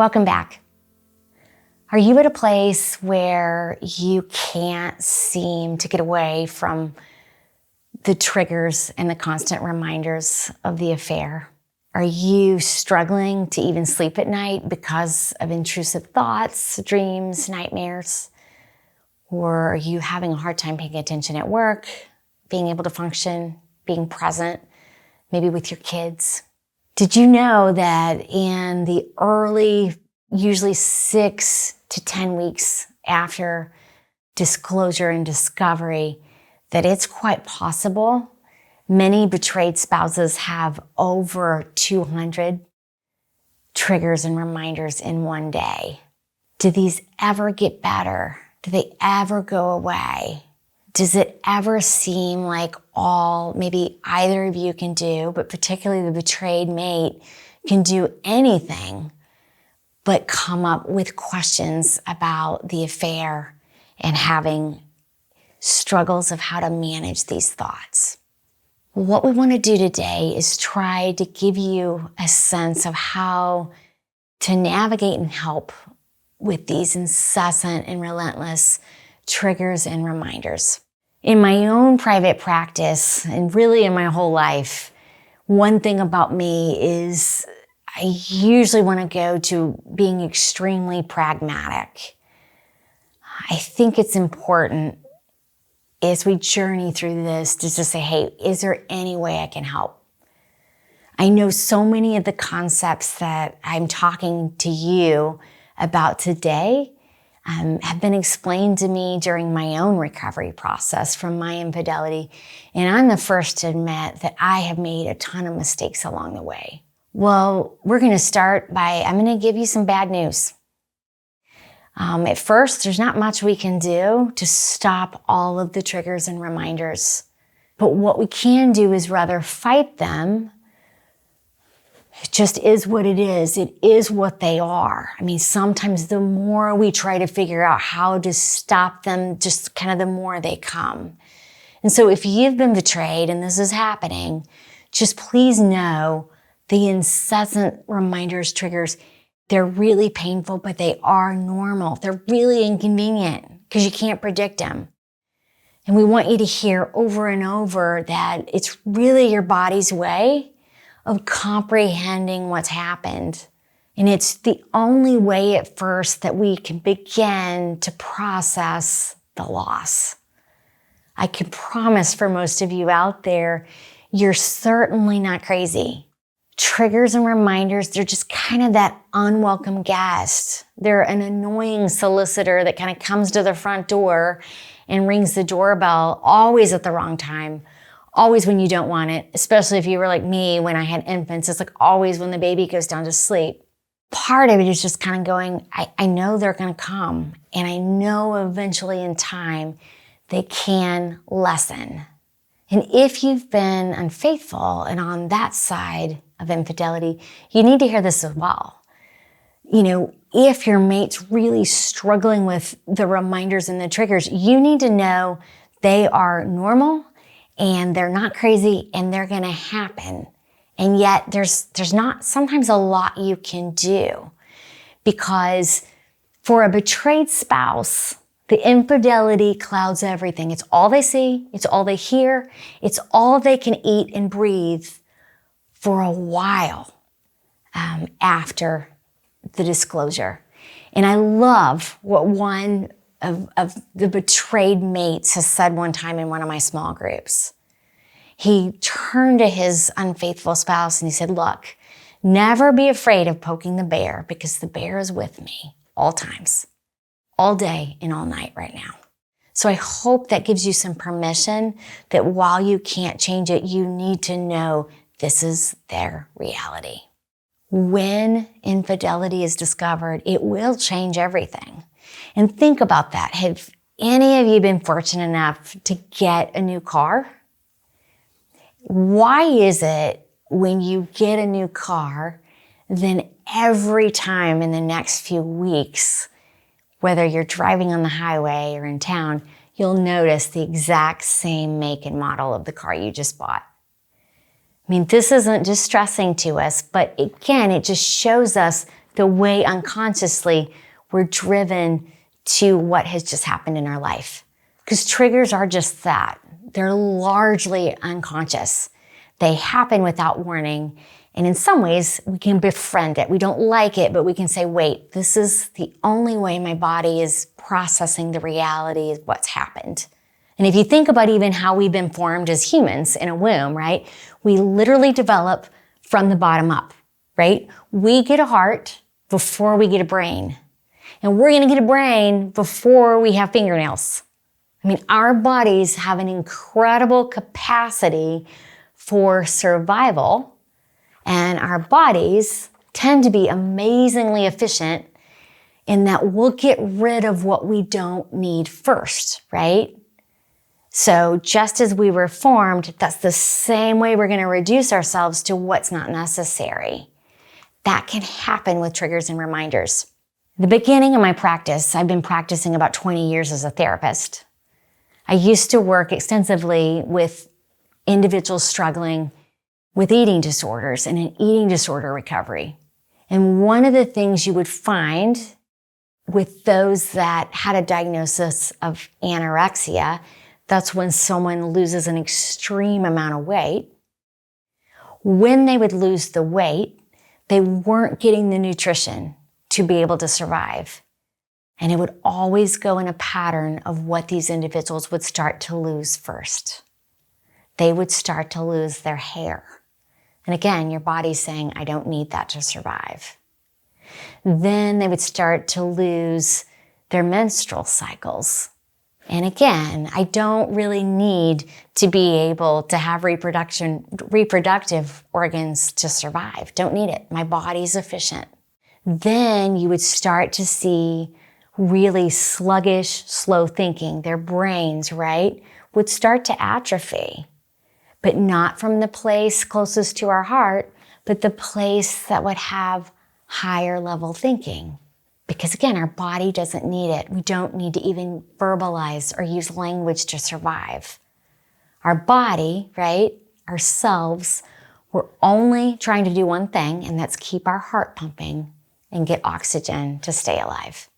Welcome back. Are you at a place where you can't seem to get away from the triggers and the constant reminders of the affair? Are you struggling to even sleep at night because of intrusive thoughts, dreams, nightmares? Or are you having a hard time paying attention at work, being able to function, being present, maybe with your kids? Did you know that in the early, usually 6 to 10 weeks after disclosure and discovery, that it's quite possible many betrayed spouses have over 200 triggers and reminders in one day? Do these ever get better? Do they ever go away? Does it ever seem like all maybe either of you can do, but particularly the betrayed mate, can do anything but come up with questions about the affair and having struggles of how to manage these thoughts? What we want to do today is try to give you a sense of how to navigate and help with these incessant and relentless triggers and reminders. In my own private practice, and really in my whole life, one thing about me is I usually want to go to being extremely pragmatic. I think it's important as we journey through this to just say, hey, is there any way I can help? I know so many of the concepts that I'm talking to you about today have been explained to me during my own recovery process from my infidelity. And I'm the first to admit that I have made a ton of mistakes along the way. Well, we're going to start by, I'm going to give you some bad news. At first, there's not much we can do to stop all of the triggers and reminders. But what we can do is rather fight them. It just is what it is. It is what they are. I mean, sometimes the more we try to figure out how to stop them, just kind of the more they come. And so if you've been betrayed and this is happening, just please know the incessant reminders, triggers, they're really painful, but they are normal. They're really inconvenient because you can't predict them. And we want you to hear over and over that it's really your body's way of comprehending what's happened. And it's the only way at first that we can begin to process the loss. I can promise for most of you out there, you're certainly not crazy. Triggers and reminders, they're just kind of that unwelcome guest. They're an annoying solicitor that kind of comes to the front door and rings the doorbell always at the wrong time, always when you don't want it, especially if you were like me when I had infants. It's like always when the baby goes down to sleep. Part of it is just kind of going, I know they're going to come, and I know eventually in time they can lessen. And if you've been unfaithful and on that side of infidelity, you need to hear this as well. You know, if your mate's really struggling with the reminders and the triggers, you need to know they are normal and they're not crazy and they're going to happen. And yet there's not sometimes a lot you can do, because for a betrayed spouse, the infidelity clouds everything. It's all they see. It's all they hear. It's all they can eat and breathe for a while after the disclosure. And I love what one of the betrayed mates has said one time in one of my small groups. He turned to his unfaithful spouse and he said, look, never be afraid of poking the bear, because the bear is with me all times, all day and all night right now. So I hope that gives you some permission that while you can't change it, you need to know this is their reality. When infidelity is discovered, it will change everything. And think about that. Have any of you been fortunate enough to get a new car? Why is it when you get a new car, then every time in the next few weeks, whether you're driving on the highway or in town, you'll notice the exact same make and model of the car you just bought? I mean, this isn't distressing to us, but again, it just shows us the way unconsciously we're driven to what has just happened in our life. Because triggers are just that. They're largely unconscious. They happen without warning. And in some ways, we can befriend it. We don't like it, but we can say, wait, this is the only way my body is processing the reality of what's happened. And if you think about even how we've been formed as humans in a womb, right? We literally develop from the bottom up, right? We get a heart before we get a brain. And we're going to get a brain before we have fingernails. I mean, our bodies have an incredible capacity for survival, and our bodies tend to be amazingly efficient in that we'll get rid of what we don't need first, right? So just as we were formed, that's the same way we're going to reduce ourselves to what's not necessary. That can happen with triggers and reminders. The beginning of my practice, I've been practicing about 20 years as a therapist. I used to work extensively with individuals struggling with eating disorders and in eating disorder recovery. And one of the things you would find with those that had a diagnosis of anorexia, that's when someone loses an extreme amount of weight. When they would lose the weight, they weren't getting the nutrition to be able to survive. And it would always go in a pattern of what these individuals would start to lose first. They would start to lose their hair. And again, your body's saying, I don't need that to survive. Then they would start to lose their menstrual cycles. And again, I don't really need to be able to have reproductive organs to survive. Don't need it. My body's efficient. Then you would start to see really sluggish, slow thinking. Their brains, right, would start to atrophy. But not from the place closest to our heart, but the place that would have higher level thinking. Because again, our body doesn't need it. We don't need to even verbalize or use language to survive. Our body, right, ourselves, we're only trying to do one thing, and that's keep our heart pumping and get oxygen to stay alive.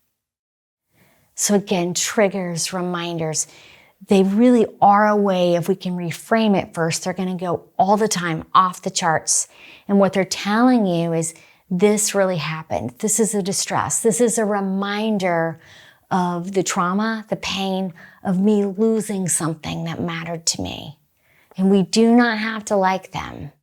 So again, triggers, reminders, they really are a way, if we can reframe it first, they're going to go all the time off the charts. And what they're telling you is, this really happened. This is a distress. This is a reminder of the trauma, the pain of me losing something that mattered to me. And we do not have to like them,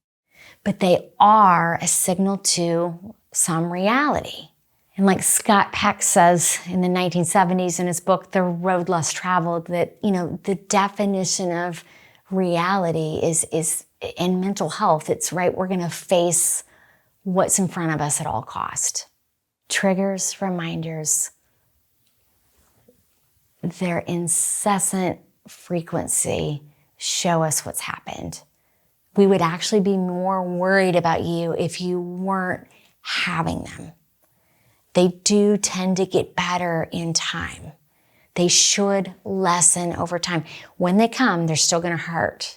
but they are a signal to some reality. And like Scott Peck says in the 1970s in his book, The Road Less Traveled, that, the definition of reality is in mental health. It's right, we're going to face what's in front of us at all cost. Triggers, reminders, their incessant frequency show us what's happened. We would actually be more worried about you if you weren't having them. They do tend to get better in time. They should lessen over time. When they come, they're still going to hurt.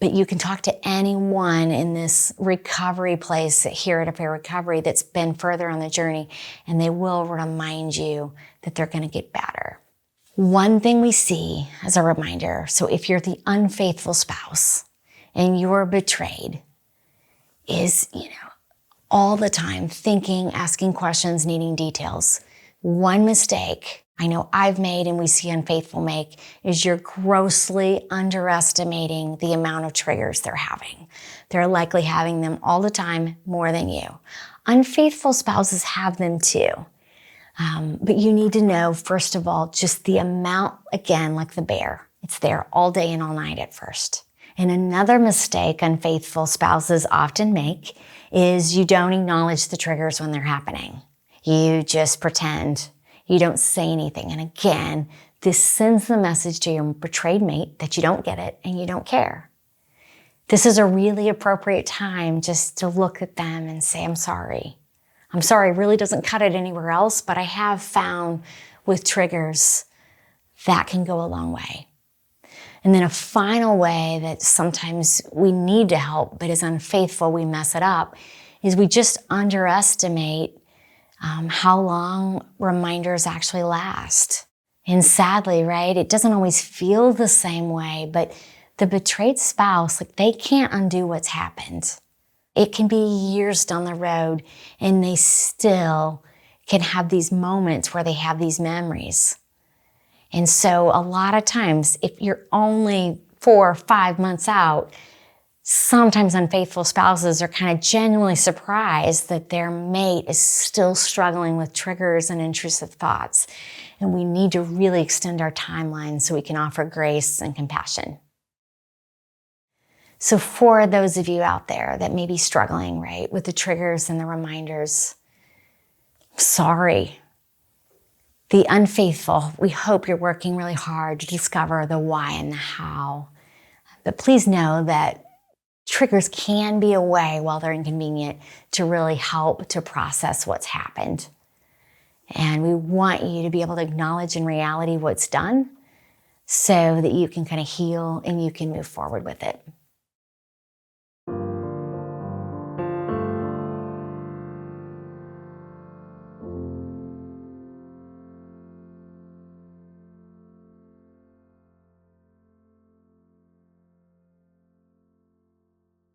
But you can talk to anyone in this recovery place here at Affair Recovery that's been further on the journey, and they will remind you that they're going to get better. One thing we see as a reminder, so if you're the unfaithful spouse and you're betrayed, is, all the time thinking, asking questions, needing details. One mistake I know I've made and we see unfaithful make is you're grossly underestimating the amount of triggers they're having. They're likely having them all the time, more than you. Unfaithful spouses have them too. But you need to know, first of all, just the amount, again, like the bear. It's there all day and all night at first. And another mistake unfaithful spouses often make is you don't acknowledge the triggers when they're happening. You just pretend. You don't say anything. And again, this sends the message to your betrayed mate that you don't get it and you don't care. This is a really appropriate time just to look at them and say, I'm sorry. I'm sorry really doesn't cut it anywhere else, but I have found with triggers that can go a long way. And then a final way that sometimes we need to help, but is unfaithful, we mess it up, is we just underestimate how long reminders actually last. And sadly, right, it doesn't always feel the same way, but the betrayed spouse, like, they can't undo what's happened. It can be years down the road and they still can have these moments where they have these memories. And so a lot of times, if you're only 4 or 5 months out, sometimes unfaithful spouses are kind of genuinely surprised that their mate is still struggling with triggers and intrusive thoughts. And we need to really extend our timeline so we can offer grace and compassion. So for those of you out there that may be struggling, right, with the triggers and the reminders, sorry. The unfaithful, we hope you're working really hard to discover the why and the how. But please know that triggers can be a way, while they're inconvenient, to really help to process what's happened. And we want you to be able to acknowledge in reality what's done so that you can kind of heal and you can move forward with it.